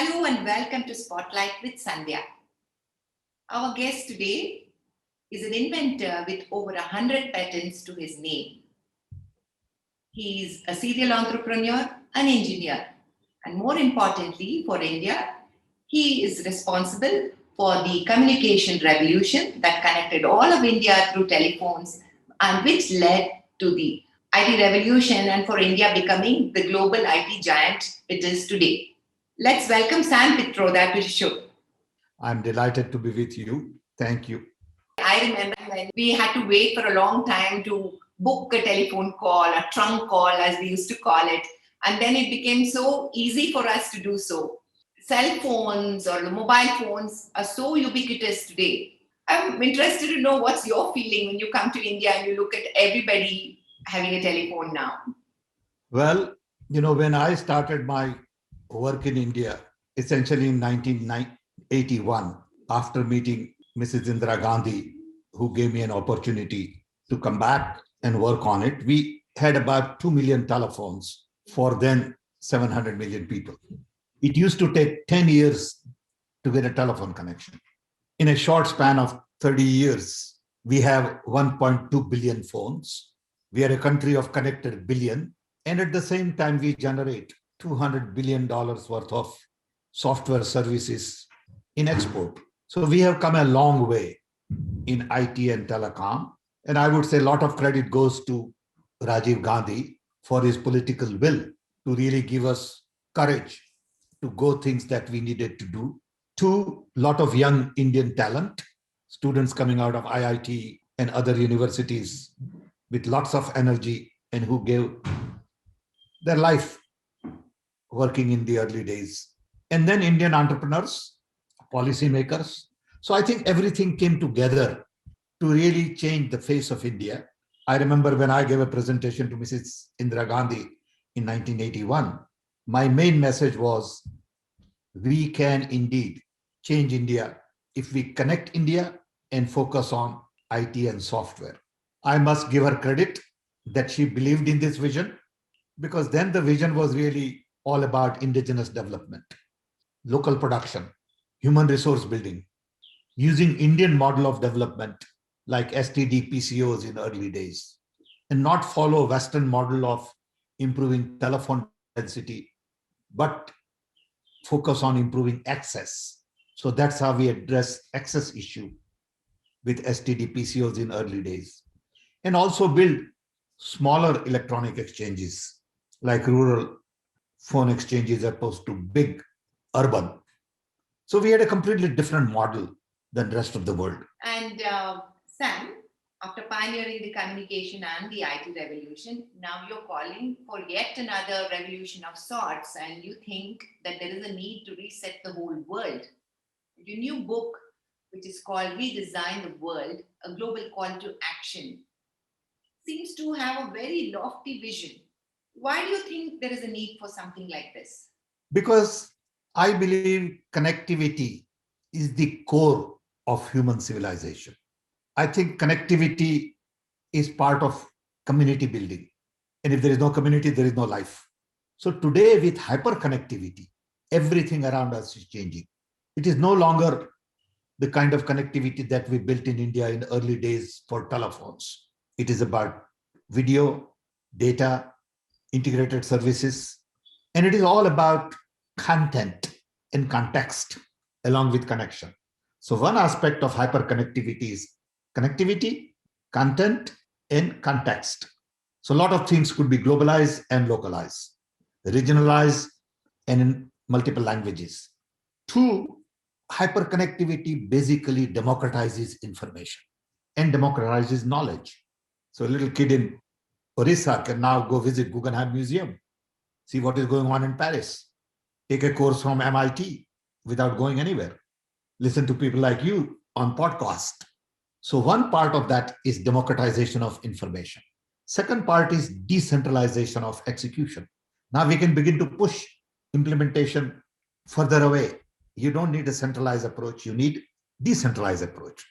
Hello and welcome to Spotlight with Sandhya. Our guest today is an inventor with over 100 patents to his name. He is a serial entrepreneur, an engineer, and more importantly for India, he is responsible for the communication revolution that connected all of India through telephones and which led to the IT revolution and for India becoming the global IT giant it is today. Let's welcome Sam Pitroda to the show. I'm delighted to be with you. Thank you. I remember when we had to wait for a long time to book a telephone call, a trunk call as we used to call it. And then it became so easy for us to do so. Cell phones or the mobile phones are so ubiquitous today. I'm interested to know what's your feeling when you come to India and you look at everybody having a telephone now. Well, when I started my work in India, essentially in 1981, after meeting Mrs. Indiragandhi, who gave me an opportunity to come back and work on it, we had about 2 million telephones for then 700 million people. It used to take 10 years to get a telephone connection. In a short span of 30 years, we have 1.2 billion phones. We are a country of connected billion. And at the same time, we generate $200 billion worth of software services in export. So we have come a long way in IT and telecom. And I would say a lot of credit goes to Rajivgandhi for his political will to really give us courage to go things that we needed to do. To a lot of young Indian talent, students coming out of IIT and other universities with lots of energy and who gave their life working in the early days. And then Indian entrepreneurs, policymakers. So I think everything came together to really change the face of India. I remember when I gave a presentation to Mrs. Indira Gandhi in 1981, my main message was, we can indeed change India if we connect India and focus on IT and software. I must give her credit that she believed in this vision, because then the vision was really all about indigenous development, local production, human resource building, using Indian model of development like STD PCOs in early days, and not follow Western model of improving telephone density, but focus on improving access. So that's how we address access issue with STD PCOs in early days. And also build smaller electronic exchanges like rural phone exchanges opposed to big urban. So we had a completely different model than the rest of the world. And Sam, after pioneering the communication and the IT revolution, now you're calling for yet another revolution of sorts, and you think that there is a need to reset the whole world. Your new book, which is called Redesign the World, a global call to action, seems to have a very lofty vision. Why do you think there is a need for something like this? Because I believe connectivity is the core of human civilization. I think connectivity is part of community building. And if there is no community, there is no life. So today with hyperconnectivity, everything around us is changing. It is no longer the kind of connectivity that we built in India in early days for telephones. It is about video, data, integrated services, and it is all about content and context along with connection. So one aspect of hyperconnectivity is connectivity, content, and context. So a lot of things could be globalized and localized, regionalized, and in multiple languages. Two, hyperconnectivity basically democratizes information and democratizes knowledge. So a little kid in Orissa can now go visit Guggenheim Museum, see what is going on in Paris, take a course from MIT without going anywhere, listen to people like you on podcast. So one part of that is democratization of information. Second part is decentralization of execution. Now we can begin to push implementation further away. You don't need a centralized approach, you need decentralized approach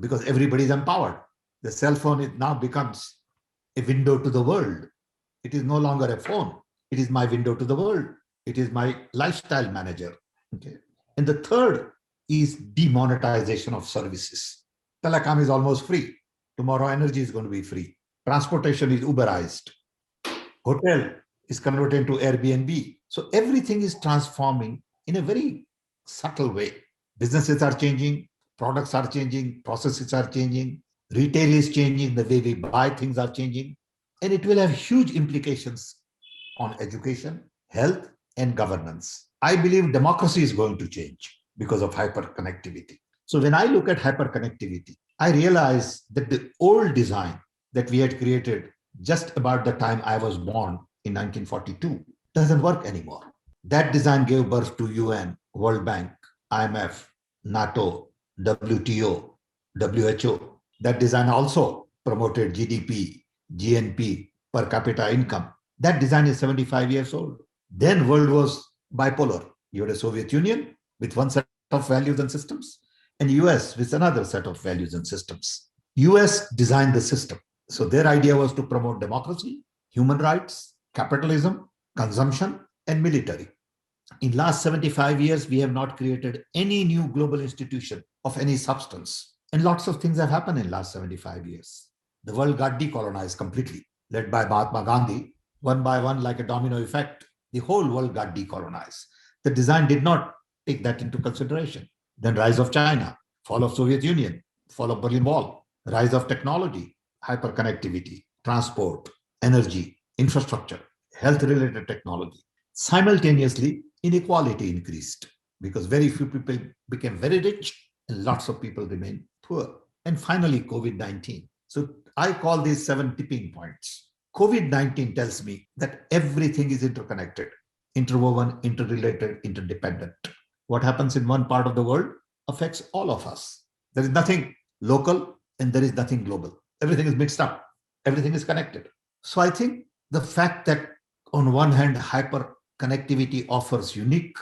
because everybody is empowered. The cell phone now becomes a window to the world. It is no longer a phone. It is my window to the world. It is my lifestyle manager. Okay. And the third is demonetization of services. Telecom is almost free. Tomorrow, energy is going to be free. Transportation is Uberized. Hotel is converted to Airbnb. So everything is transforming in a very subtle way. Businesses are changing, products are changing, processes are changing, retail is changing, the way we buy things are changing, and it will have huge implications on education, health, and governance. I believe democracy is going to change because of hyperconnectivity. So when I look at hyperconnectivity, I realize that the old design that we had created just about the time I was born in 1942 doesn't work anymore. That design gave birth to UN, World Bank, IMF, NATO, WTO, WHO. That design also promoted GDP, GNP, per capita income. That design is 75 years old. Then world was bipolar. You had a Soviet Union with one set of values and systems, and US with another set of values and systems. US designed the system. So their idea was to promote democracy, human rights, capitalism, consumption, and military. In last 75 years, we have not created any new global institution of any substance. And lots of things have happened in last 75 years. The world got decolonized completely, led by Mahatma Gandhi, one by one, like a domino effect. The whole world got decolonized. The design did not take that into consideration. Then rise of China, fall of Soviet Union, fall of Berlin Wall, rise of technology, hyperconnectivity, transport, energy, infrastructure, health-related technology. Simultaneously, inequality increased because very few people became very rich and lots of people remained poor. And finally, COVID-19. So I call these 7 tipping points. COVID-19 tells me that everything is interconnected, interwoven, interrelated, interdependent. What happens in one part of the world affects all of us. There is nothing local and there is nothing global. Everything is mixed up. Everything is connected. So I think the fact that on one hand, hyperconnectivity offers unique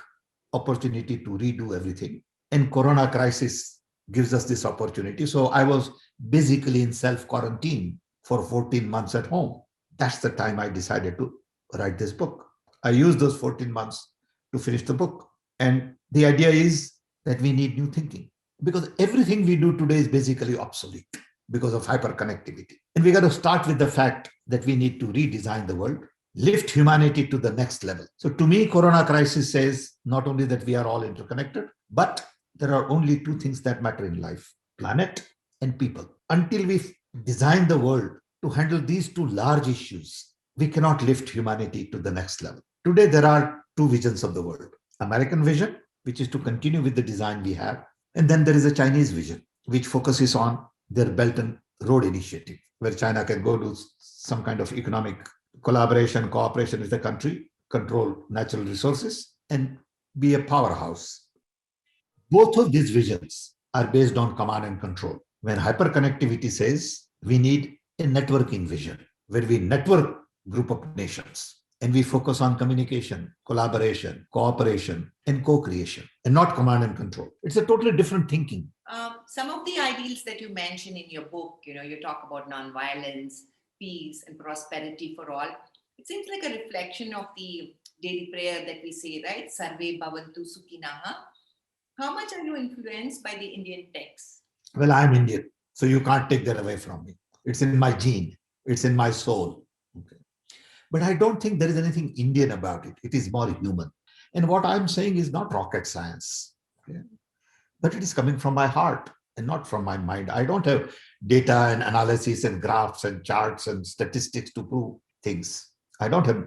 opportunity to redo everything, and Corona crisis gives us this opportunity. So I was basically in self-quarantine for 14 months at home. That's the time I decided to write this book. I used those 14 months to finish the book. And the idea is that we need new thinking because everything we do today is basically obsolete because of hyperconnectivity. And we got to start with the fact that we need to redesign the world, lift humanity to the next level. So to me, Corona crisis says not only that we are all interconnected, but there are only 2 things that matter in life: planet and people. Until we design the world to handle these 2 large issues, we cannot lift humanity to the next level. Today, there are 2 visions of the world. American vision, which is to continue with the design we have. And then there is a Chinese vision, which focuses on their Belt and Road Initiative, where China can go to some kind of economic collaboration, cooperation with the country, control natural resources, and be a powerhouse. Both of these visions are based on command and control. When hyperconnectivity says we need a networking vision, where we network group of nations and we focus on communication, collaboration, cooperation, and co-creation, and not command and control. It's a totally different thinking. Some of the ideals that you mention in your book, you talk about nonviolence, peace, and prosperity for all. It seems like a reflection of the daily prayer that we say, right? Sarve bhavantu sukhinaha. How much are you influenced by the Indian texts? Well, I'm Indian, so you can't take that away from me. It's in my gene. It's in my soul. Okay. But I don't think there is anything Indian about it. It is more human. And what I'm saying is not rocket science, okay? But it is coming from my heart and not from my mind. I don't have data and analysis and graphs and charts and statistics to prove things. I don't have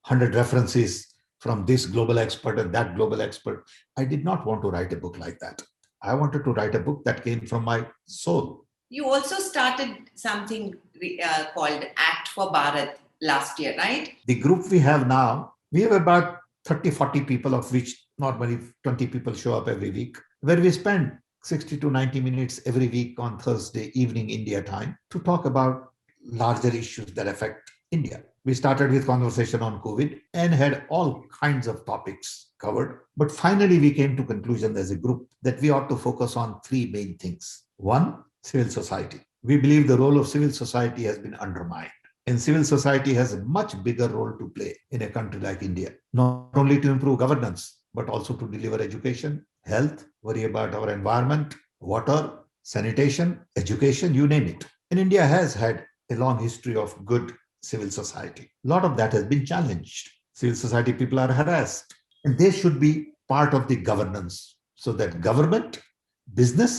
100 references from this global expert and that global expert. I did not want to write a book like that. I wanted to write a book that came from my soul. You also started something called Act for Bharat last year, right? The group we have now, we have about 30, 40 people, of which normally 20 people show up every week, where we spend 60 to 90 minutes every week on Thursday evening India time to talk about larger issues that affect India. We started with conversation on COVID and had all kinds of topics covered. But finally, we came to conclusion as a group that we ought to focus on 3 main things. 1, civil society. We believe the role of civil society has been undermined. And civil society has a much bigger role to play in a country like India, not only to improve governance, but also to deliver education, health, worry about our environment, water, sanitation, education, you name it. And India has had a long history of good civil society. A lot of that has been challenged. Civil society people are harassed, and they should be part of the governance so that government, business,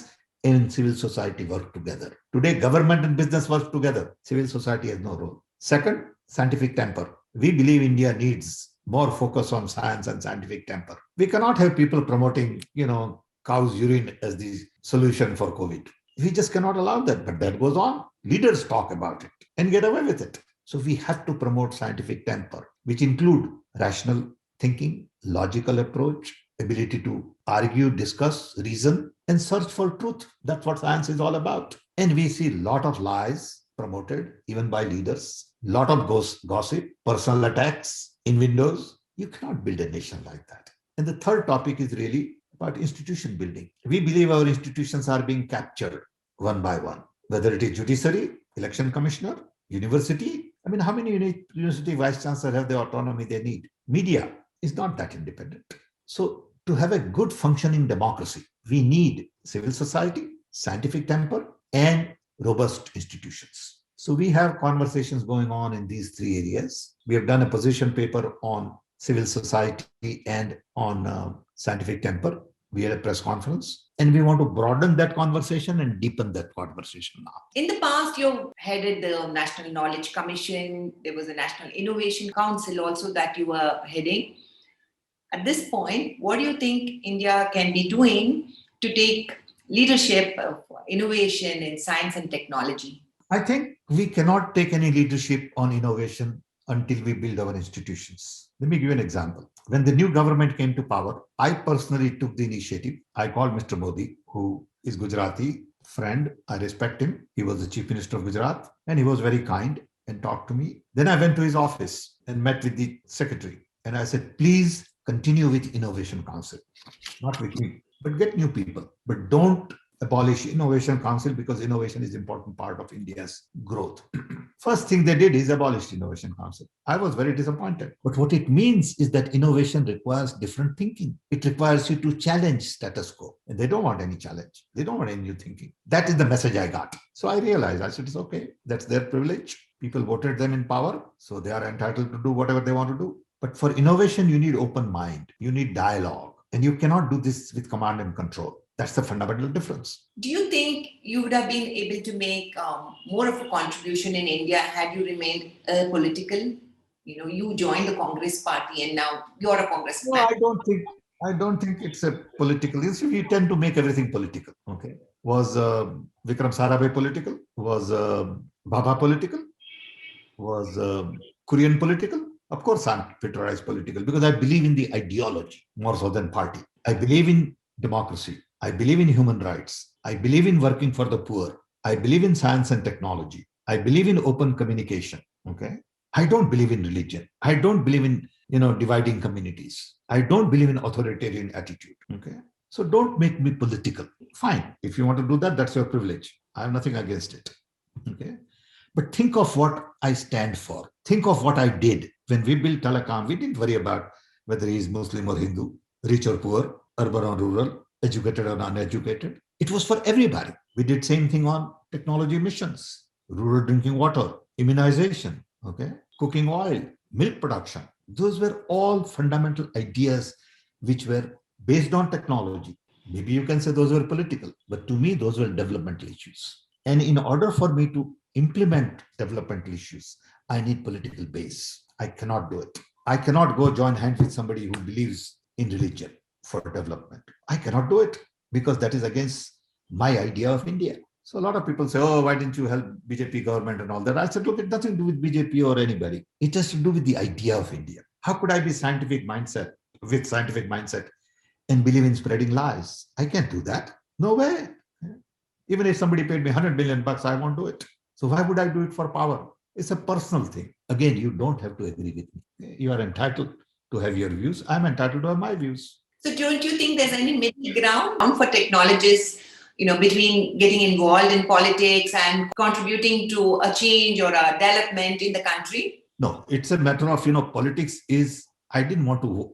and civil society work together. Today, government and business work together. Civil society has no role. Second, scientific temper. We believe India needs more focus on science and scientific temper. We cannot have people promoting, cow's urine as the solution for COVID. We just cannot allow that, but that goes on. Leaders talk about it and get away with it. So we have to promote scientific temper, which include rational thinking, logical approach, ability to argue, discuss, reason, and search for truth. That's what science is all about. And we see a lot of lies promoted, even by leaders, a lot of gossip, personal attacks, innuendos. You cannot build a nation like that. And the third topic is really about institution building. We believe our institutions are being captured one by one, whether it is judiciary, election commissioner, university. I mean, how many university vice chancellors have the autonomy they need? Media is not that independent. So to have a good functioning democracy, we need civil society, scientific temper, and robust institutions. So we have conversations going on in these three areas. We have done a position paper on civil society and on scientific temper. We had a press conference, and we want to broaden that conversation and deepen that conversation now. In the past, you headed the National Knowledge Commission. There was a National Innovation Council also that you were heading. At this point, what do you think India can be doing to take leadership of innovation in science and technology? I think we cannot take any leadership on innovation until we build our institutions. Let me give you an example. When the new government came to power, I personally took the initiative. I called Mr. Modi, who is Gujarati friend. I respect him. He was the Chief Minister of Gujarat, and he was very kind and talked to me. Then I went to his office and met with the secretary. And I said, please continue with Innovation Council, not with me, but get new people. But don't abolish Innovation Council, because innovation is an important part of India's growth. First thing they did is abolish Innovation Council. I was very disappointed. But what it means is that innovation requires different thinking. It requires you to challenge status quo. And they don't want any challenge. They don't want any new thinking. That is the message I got. So I realized, I said, it's okay. That's their privilege. People voted them in power, so they are entitled to do whatever they want to do. But for innovation, you need open mind. You need dialogue. And you cannot do this with command and control. That's the fundamental difference. Do you think you would have been able to make more of a contribution in India had you remained political? You joined the Congress party and now you're a congressman. No, I don't think it's a political issue. We tend to make everything political. Okay. Was Vikram Sarabhai political? Was Bhabha political? Was Korean political? Of course, Sam Pitroda is political, because I believe in the ideology more so than party. I believe in democracy. I believe in human rights. I believe in working for the poor. I believe in science and technology. I believe in open communication. Okay. I don't believe in religion. I don't believe in, dividing communities. I don't believe in authoritarian attitude. Okay. So don't make me political. Fine. If you want to do that, that's your privilege. I have nothing against it. Okay. But think of what I stand for. Think of what I did. When we built Telecom, we didn't worry about whether he is Muslim or Hindu, rich or poor, urban or rural, educated or uneducated. It was for everybody. We did same thing on technology missions, rural drinking water, immunization, okay, cooking oil, milk production. Those were all fundamental ideas which were based on technology. Maybe you can say those were political, but to me, those were developmental issues. And in order for me to implement developmental issues, I need political base. I cannot do it. I cannot go join hands with somebody who believes in religion for development. I cannot do it because that is against my idea of India. So a lot of people say, oh, why didn't you help BJP government and all that? I said, look, it has nothing to do with BJP or anybody. It has to do with the idea of India. How could I be with scientific mindset and believe in spreading lies? I can't do that. No way. Even if somebody paid me $100 million, I won't do it. So why would I do it for power? It's a personal thing. Again, you don't have to agree with me. You are entitled to have your views. I'm entitled to have my views. So don't you think there's any middle ground for technologists, between getting involved in politics and contributing to a change or a development in the country? No, it's a matter of, politics is, I didn't want to,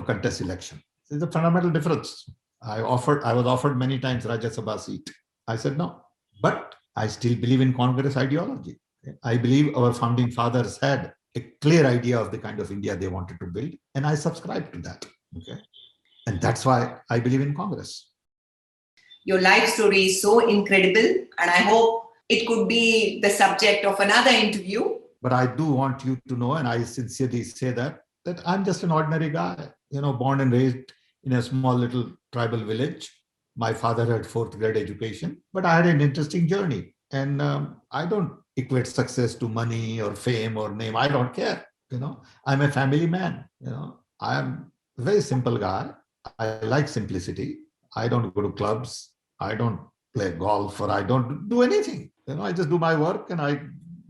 contest election. There's a fundamental difference. I was offered many times Rajya Sabha seat. I said no, but I still believe in Congress ideology. I believe our founding fathers had a clear idea of the kind of India they wanted to build, and I subscribe to that. Okay, and that's why I believe in Congress. Your life story is so incredible, and I hope it could be the subject of another interview. But I do want you to know, and I sincerely say that I'm just an ordinary guy, born and raised in a small little tribal village. My father had 4th grade education, but I had an interesting journey. And I don't equate success to money or fame or name. I don't care. I'm a family man. I'm a very simple guy. I like simplicity. I don't go to clubs. I don't play golf, or I don't do anything. I just do my work, and I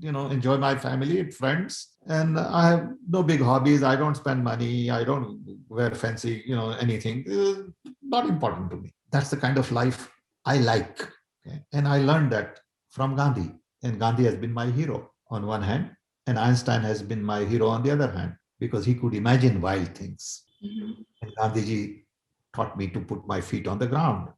enjoy my family and friends. And I have no big hobbies. I don't spend money. I don't wear fancy, anything. Not important to me. That's the kind of life I like. Okay? And I learned that from Gandhi. And Gandhi has been my hero on one hand, and Einstein has been my hero on the other hand, because he could imagine wild things. Mm-hmm. And Gandhiji taught me to put my feet on the ground.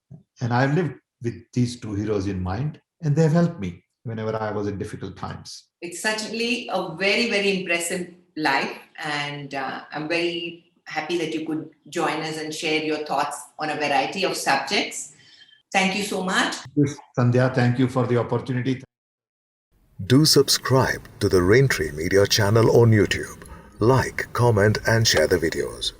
And I've lived with these two heroes in mind, and they've helped me whenever I was in difficult times. It's certainly a very, very impressive life, and I'm very happy that you could join us and share your thoughts on a variety of subjects. Thank you so much. Yes, Sandhya, thank you for the opportunity. Do subscribe to the Raintree Media channel on YouTube. Like, comment, and share the videos.